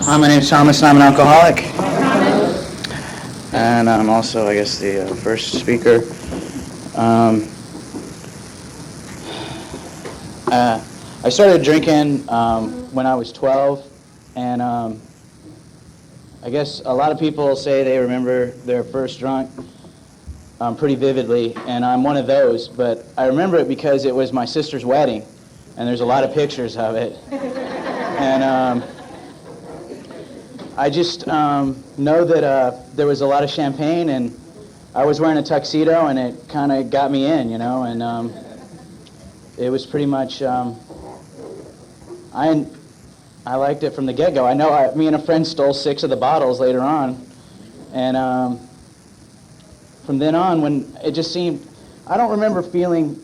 Hi, my name's Thomas, and I'm an alcoholic. And I'm also, I guess, the first speaker. I started drinking when I was 12, and I guess a lot of people say they remember their first drunk pretty vividly, and I'm one of those, but I remember it because it was my sister's wedding, and there's a lot of pictures of it. And I just know that there was a lot of champagne, and I was wearing a tuxedo, and it kind of got me in, you know, and it was pretty much, I liked it from the get-go. I know me and a friend stole 6 of the bottles later on, and from then on, when it just seemed, I don't remember feeling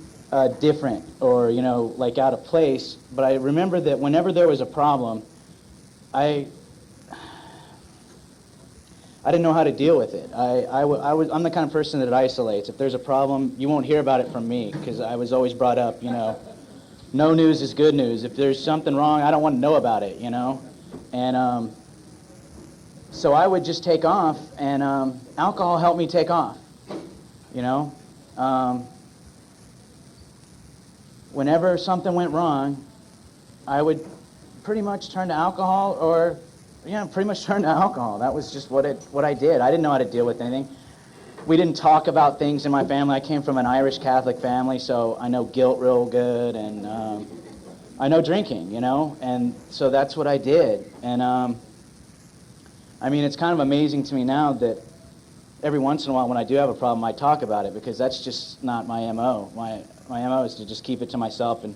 different or, you know, like out of place, but I remember that whenever there was a problem, I didn't know how to deal with it. I'm the kind of person that isolates. If there's a problem, you won't hear about it from me, because I was always brought up, you know, no news is good news. If there's something wrong, I don't want to know about it, you know. And so I would just take off, and alcohol helped me take off, you know. Whenever something went wrong, I would pretty much turn to alcohol, or pretty much turned to alcohol. That was just what I did. I didn't know how to deal with anything. We didn't talk about things in my family. I came from an Irish Catholic family, so I know guilt real good, and I know drinking, you know, and so that's what I did. And I mean, it's kind of amazing to me now that every once in a while when I do have a problem, I talk about it, because that's just not my MO. My MO is to just keep it to myself, and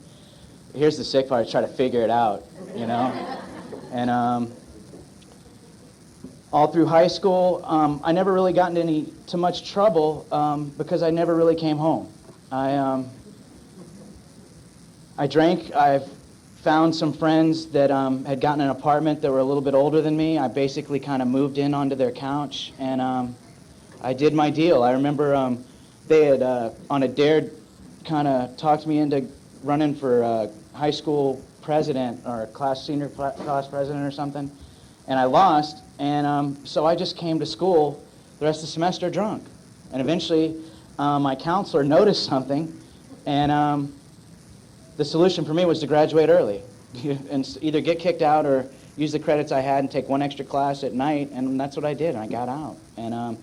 here's the sick part, I try to figure it out, you know. And all through high school, I never really got into too much trouble because I never really came home. I drank. I found some friends that had gotten an apartment that were a little bit older than me. I basically kind of moved in onto their couch, and I did my deal. I remember they had, on a dare, kind of talked me into running for high school president, or senior class president or something, and I lost. And so I just came to school the rest of the semester drunk. And eventually, my counselor noticed something, and the solution for me was to graduate early and either get kicked out or use the credits I had and take one extra class at night, and that's what I did. And I got out and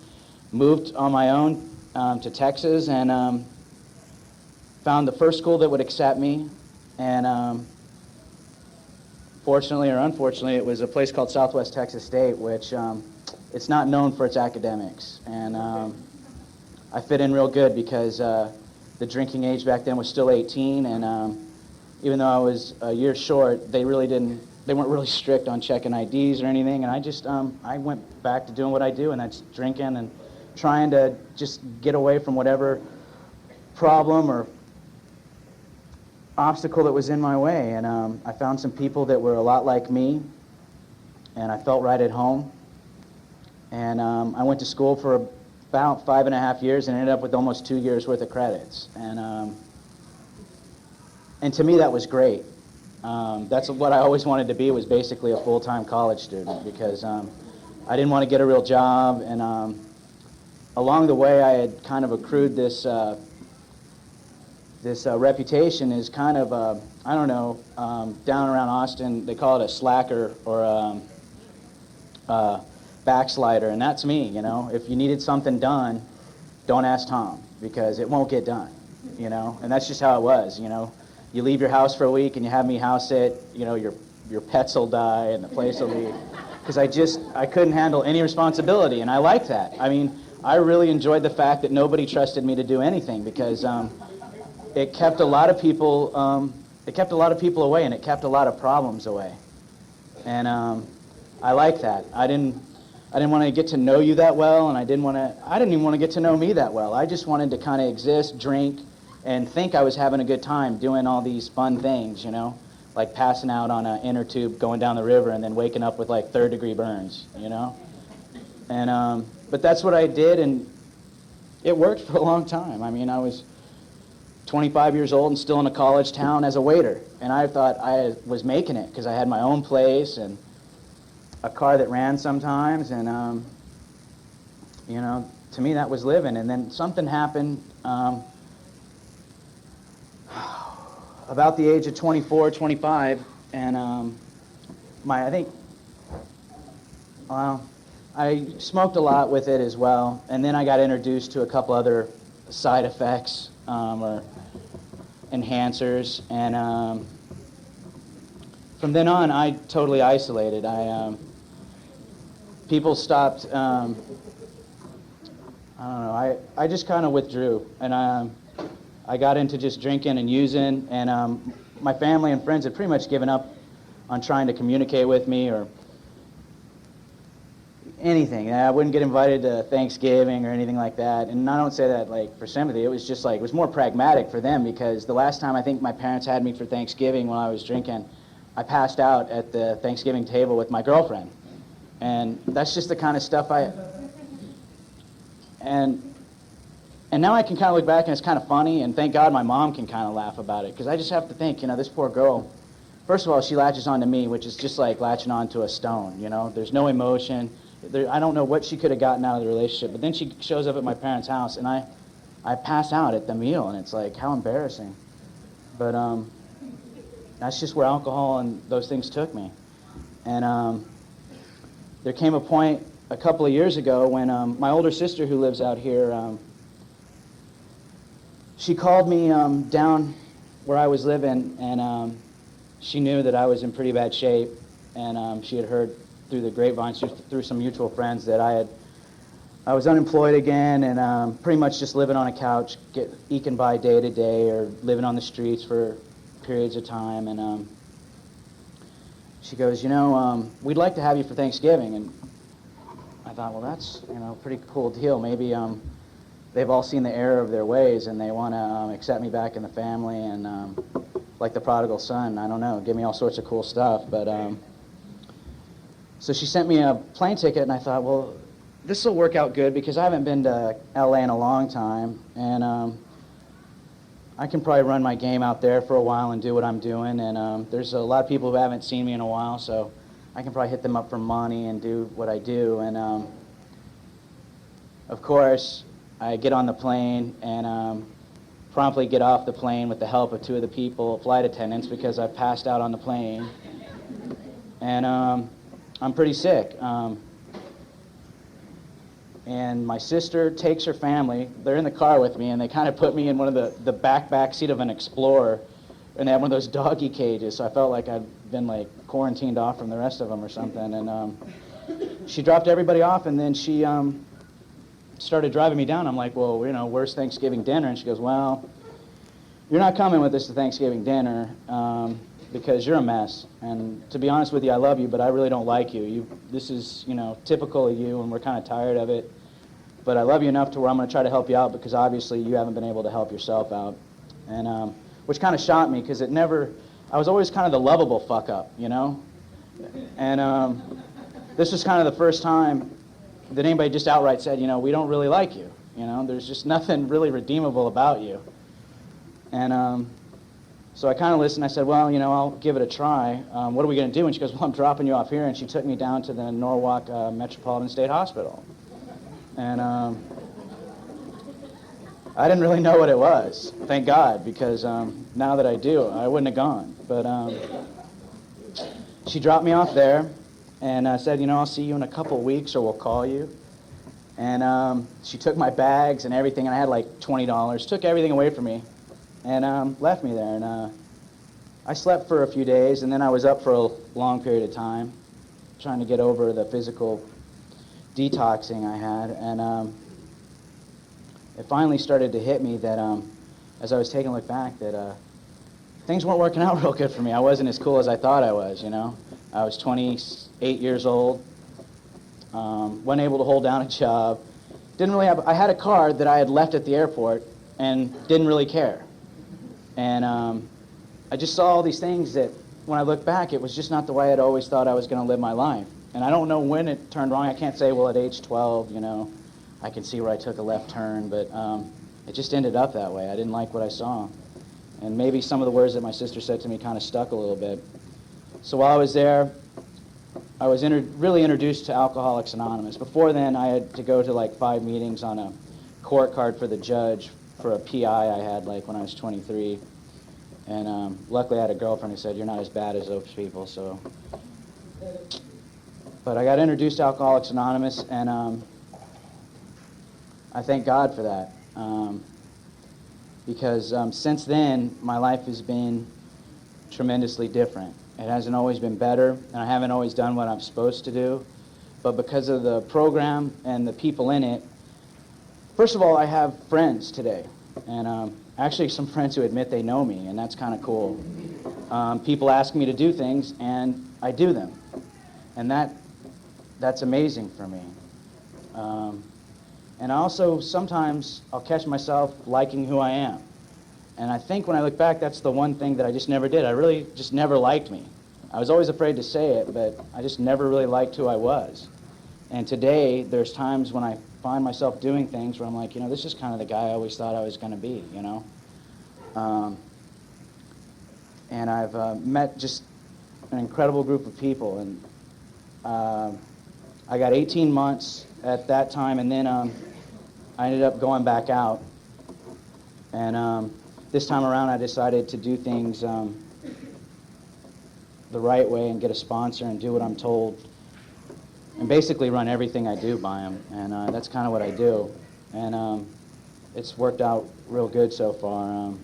moved on my own to Texas, and found the first school that would accept me, and fortunately or unfortunately, it was a place called Southwest Texas State, which it's not known for its academics. And I fit in real good because the drinking age back then was still 18, and even though I was a year short, they weren't really strict on checking IDs or anything. And I just, I went back to doing what I do, and that's drinking and trying to just get away from whatever problem or obstacle that was in my way. And I found some people that were a lot like me, and I felt right at home. And I went to school for about 5.5 years and ended up with almost 2 years worth of credits. And to me, that was great. That's what I always wanted to be, was basically a full-time college student, because I didn't want to get a real job. And along the way, I had kind of accrued this reputation is kind of, I don't know, down around Austin, they call it a slacker or a backslider, and that's me, you know. If you needed something done, don't ask Tom, because it won't get done, you know. And that's just how it was, you know. You leave your house for a week and you have me house it, you know, your pets will die and the place will leave. Because I couldn't handle any responsibility, and I liked that. I mean, I really enjoyed the fact that nobody trusted me to do anything, because it kept a lot of people away, and it kept a lot of problems away. And I like that. I didn't want to get to know you that well, and I didn't even want to get to know me that well. I just wanted to kind of exist, drink, and think I was having a good time doing all these fun things, you know, like passing out on an inner tube going down the river and then waking up with like 3rd-degree burns, you know. And but that's what I did, and it worked for a long time. I mean, I was 25 years old and still in a college town as a waiter, and I thought I was making it because I had my own place, and a car that ran sometimes, and you know, to me that was living. And then something happened about the age of 24, 25, and I think, well, I smoked a lot with it as well, and then I got introduced to a couple other side effects or enhancers, and from then on I totally isolated. People stopped, I don't know, I just kind of withdrew, and I got into just drinking and using, and my family and friends had pretty much given up on trying to communicate with me or anything. I wouldn't get invited to Thanksgiving or anything like that. And I don't say that like for sympathy. It was just like, it was more pragmatic for them, because the last time I think my parents had me for Thanksgiving when I was drinking, I passed out at the Thanksgiving table with my girlfriend. And that's just the kind of stuff and now I can kind of look back and it's kind of funny, and thank God my mom can kind of laugh about it, because I just have to think, you know, this poor girl, first of all, she latches on to me, which is just like latching onto a stone, you know. There's no emotion. I don't know what she could have gotten out of the relationship, but then she shows up at my parents' house, and I pass out at the meal, and it's like, how embarrassing. But that's just where alcohol and those things took me. And there came a point a couple of years ago when my older sister, who lives out here, she called me down where I was living, and she knew that I was in pretty bad shape, and she had heard through the grapevines, through some mutual friends, that I was unemployed again, and pretty much just living on a couch, eking by day to day, or living on the streets for periods of time. And she goes, you know, we'd like to have you for Thanksgiving. And I thought, well, that's, you know, a pretty cool deal. Maybe they've all seen the error of their ways, and they want to accept me back in the family, and like the prodigal son, I don't know, give me all sorts of cool stuff. But so she sent me a plane ticket, and I thought, well, this will work out good, because I haven't been to LA in a long time, and I can probably run my game out there for a while and do what I'm doing. And there's a lot of people who haven't seen me in a while, so I can probably hit them up for money and do what I do. And of course, I get on the plane and promptly get off the plane with the help of two of the flight attendants, because I passed out on the plane. And I'm pretty sick. And my sister takes her family. They're in the car with me, and they kind of put me in one of the back seat of an Explorer, and they had one of those doggy cages, so I felt like I'd been like quarantined off from the rest of them or something. And she dropped everybody off, and then she started driving me down. I'm like, well, you know, where's Thanksgiving dinner? And she goes, well, you're not coming with us to Thanksgiving dinner because you're a mess. And to be honest with you, I love you, but I really don't like you. This is, you know, typical of you, and we're kind of tired of it. But I love you enough to where I'm going to try to help you out, because obviously you haven't been able to help yourself out. And which kind of shocked me, because I was always kind of the lovable fuck up, you know? And this was kind of the first time that anybody just outright said, you know, we don't really like you. You know, there's just nothing really redeemable about you. And so I kind of listened. I said, well, you know, I'll give it a try. What are we going to do? And she goes, well, I'm dropping you off here. And she took me down to the Norwalk Metropolitan State Hospital. And I didn't really know what it was, thank God, because now that I do, I wouldn't have gone. But she dropped me off there and said, you know, I'll see you in a couple of weeks, or we'll call you. And she took my bags and everything, and I had like $20, took everything away from me, and left me there. And I slept for a few days, and then I was up for a long period of time, trying to get over the physical detoxing I had. And it finally started to hit me that as I was taking a look back, that things weren't working out real good for me. I wasn't as cool as I thought I was, you know. I was 28 years old, wasn't able to hold down a job, I had a car that I had left at the airport and didn't really care. And I just saw all these things that, when I look back, it was just not the way I'd always thought I was going to live my life. And I don't know when it turned wrong. I can't say, well, at age 12, you know, I can see where I took a left turn, but it just ended up that way. I didn't like what I saw. And maybe some of the words that my sister said to me kind of stuck a little bit. So while I was there, I was really introduced to Alcoholics Anonymous. Before then, I had to go to like 5 meetings on a court card for the judge for a PI I had like when I was 23. And luckily I had a girlfriend who said, "You're not as bad as those people," so. But I got introduced to Alcoholics Anonymous, and I thank God for that. Because since then, my life has been tremendously different. It hasn't always been better, and I haven't always done what I'm supposed to do. But because of the program and the people in it, first of all, I have friends today. And actually some friends who admit they know me, and that's kind of cool. People ask me to do things, and I do them. And that's amazing for me. And also, sometimes I'll catch myself liking who I am. And I think when I look back, that's the one thing that I just never did. I really just never liked me. I was always afraid to say it, but I just never really liked who I was. And today, there's times when I find myself doing things where I'm like, this is kind of the guy I always thought I was going to be, And I've met just an incredible group of people. And I got 18 months at that time, and then I ended up going back out. And this time around, I decided to do things the right way and get a sponsor and do what I'm told, and basically run everything I do by them. And that's kind of what I do. And it's worked out real good so far.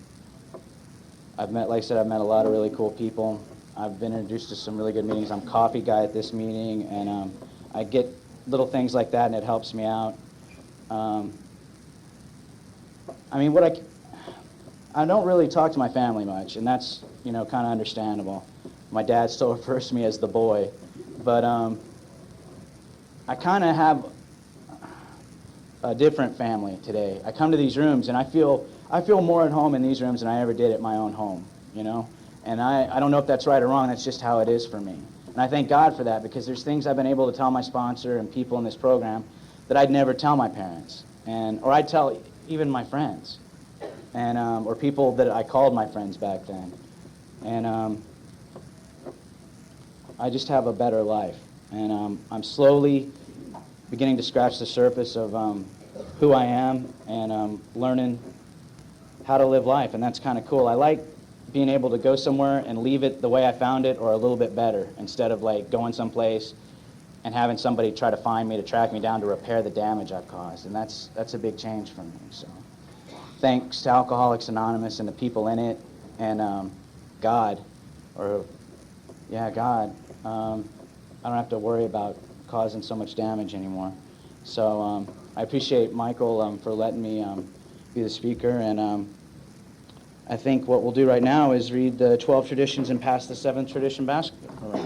Like I said, I've met a lot of really cool people. I've been introduced to some really good meetings. I'm coffee guy at this meeting, and I get little things like that, and it helps me out. I don't really talk to my family much, and that's, kind of understandable. My dad still refers to me as the boy, but I kind of have a different family today. I come to these rooms, and I feel more at home in these rooms than I ever did at my own home, And I don't know if that's right or wrong. That's just how it is for me. And I thank God for that, because there's things I've been able to tell my sponsor and people in this program that I'd never tell my parents, or I'd tell even my friends, and or people that I called my friends back then. And I just have a better life, and I'm slowly beginning to scratch the surface of who I am, and learning how to live life, and that's kind of cool. I like being able to go somewhere and leave it the way I found it, or a little bit better, instead of like going someplace and having somebody try to find me, to track me down, to repair the damage I've caused. And that's a big change for me. So thanks to Alcoholics Anonymous and the people in it, and God. God. I don't have to worry about causing so much damage anymore. So I appreciate Michael for letting me be the speaker, and I think what we'll do right now is read the 12 traditions and pass the 7th tradition basket around.